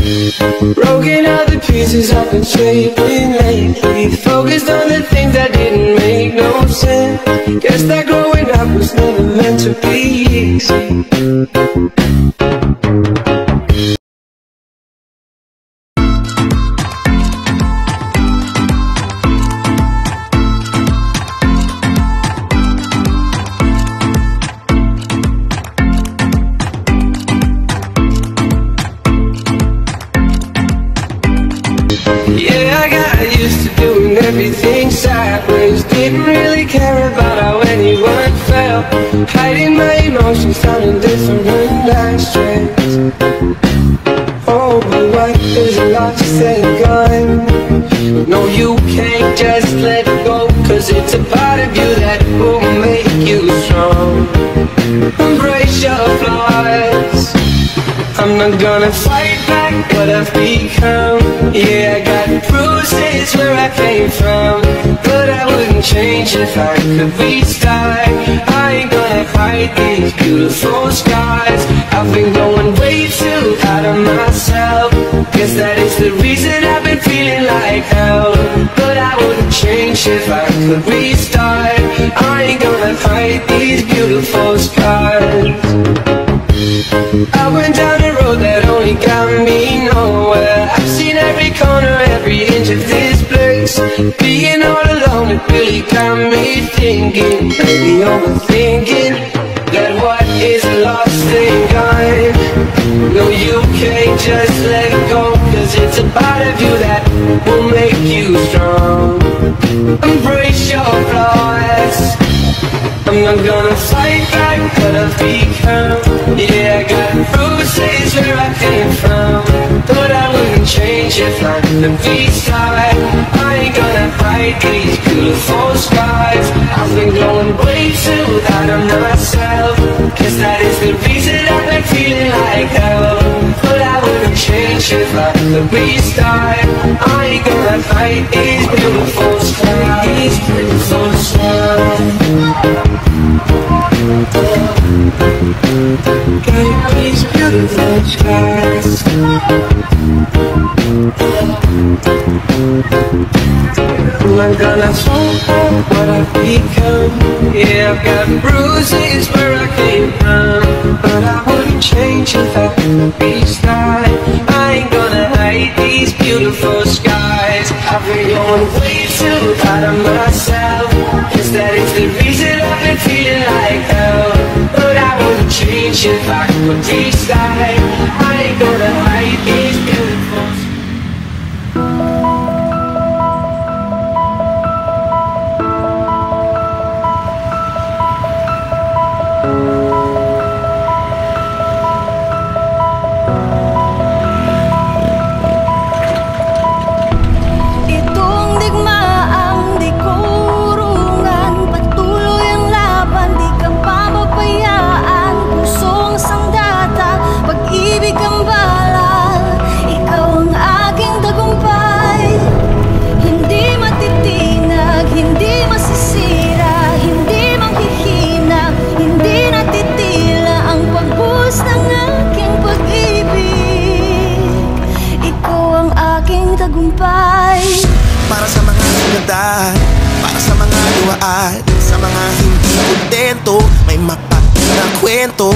Broken all the pieces I've been shaping lately, focused on the things that didn't make no sense. Guess that growing up was never meant to be easy. Yeah, I got used to doing everything sideways. Didn't really care about how anyone felt, hiding my emotions down in different ashtrays. Oh, but what is a lot to say gone? No, you can't just let go, cause it's a part of you that will make you strong. Embrace your flaws. I'm not gonna fight back what I've become. Yeah, I got bruises where I came from, but I wouldn't change if I could restart. I ain't gonna hide these beautiful scars. I've been going way too out of myself. Guess that is the reason I've been feeling like hell, but I wouldn't change if I could restart. I ain't gonna hide these beautiful scars. I went down a road that only got me nowhere. I've seen every corner, every inch of this place. Being all alone, it really got me thinking, maybe overthinking, that what is lost ain't gone. No, you can't just let go, cause it's a part of you that will make you strong. Embrace your flaws. I'm not gonna fight back what I've become. Yeah, I got bruises where I came from, but I wouldn't change if I could restart. I ain't gonna hide these beautiful scars. I've been going way too out of myself. Guess that is the reason I've been feeling like hell, but I wouldn't change if I could restart. I ain't gonna hide these beautiful scars. These beautiful scars. Got these beautiful scars. I'm gonna fall what I've become. Yeah, I've got bruises where I came from, but I wouldn't change if I could restart. I ain't gonna hide these beautiful skies. I've been going way too out of myself. Guess that is the reason I've been feeling like hell, but I wouldn't change if I could restart. I ain't gonna hide these beautiful skies. Para sa mga sinundan, para sa mga luwaan, sa mga hindi kontento, may mapati na kwento.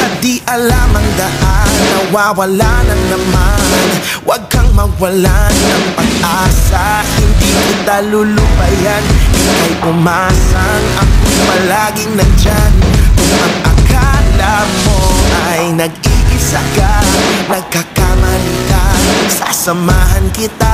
Sa di alam ang daan, nawawala na naman. Huwag kang mawalan ng pag-asa, hindi kita lulupayan. Ika'y umasang ako'y palaging nandyan. Kung ang akala mo ay nag-iisa ka, nagkakamali ka, sasamahan kita.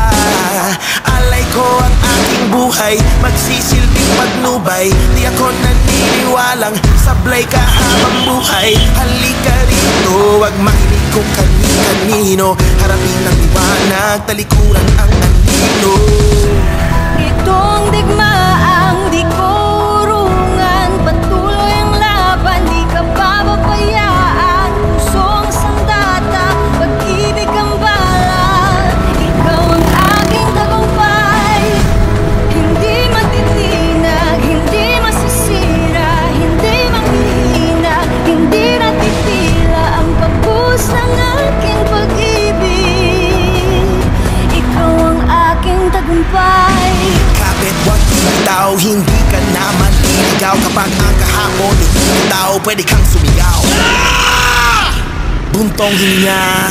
Alay ko ang aking buhay, magsisilbing patnubay. Di ako naniniwalang sablay ka habang buhay. Halika rito, wag makinig kung kani-kanino. Harapin ang liwanag, talikuran ang anino. Itong digmaang di kurungan, patuloy ang laban, di ka papapayaan. Pusong sandata, pag-ibig ang bala. Ikaw ang aking tagumpay. Hindi matitinag, hindi masisira, hindi manghihina, hindi natitila ang pagpus ng aking pag-ibig. pwede kang sumigaw. Buntong hininga,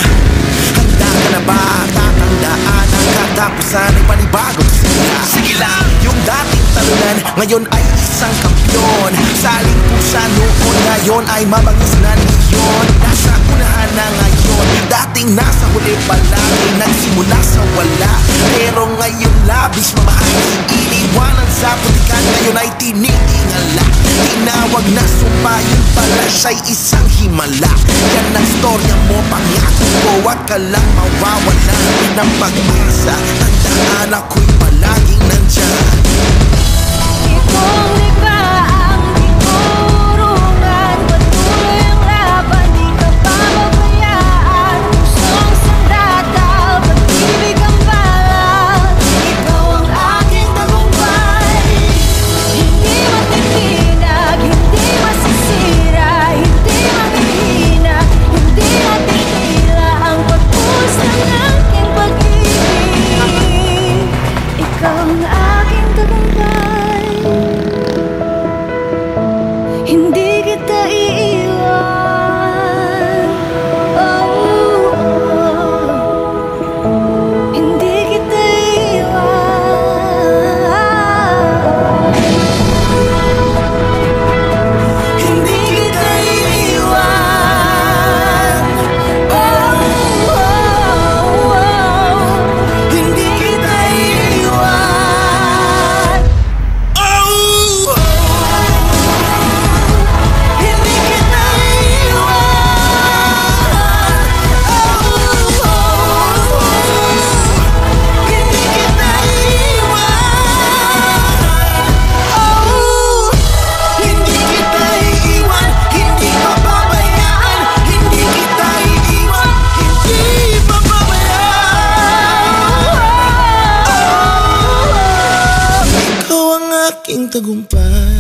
handa ka na ba? Tatandaan ang katapusan ay panibagong simula. Sige lang, yung dating talunan ngayon ay isang kampyon. Saling pusa noon, ngayon ay mabangis na niyon. Nasa unahan na ngayon, dating nasa huli palagi. Nagsimula sa wala, pero ngayon labis mamahal. Iniwanan sa putikan, ngayon ay tinitingala. Tinawag na sumpa, yun pala siya'y isang himala. Yan ang storya mo, pangako ko, wag ka lang mawawala ng pag-asa. Tandaan ako'y palaging nandyan. Itong digmaang di kurungan, patuloy ang laban, di ka pababayaan. Pusong sandata, pag-ibig ang bala. Ikaw ang aking tagumpay. Hindi matitinag, hindi masisira, hindi manghihina, hindi natitila ang pagpuos ng aking pag-ibig. Ikaw ang aking tagumpay. Hindi kita iiwan. Oh, hindi kita iiwan. Hindi kita iiwan. Oh, hindi kita iiwan. Oh! Hindi kita Iiwan, hindi papabayaan. Hindi kita iiwan, hindi papabayaan. Ikaw ang aking tagumpay.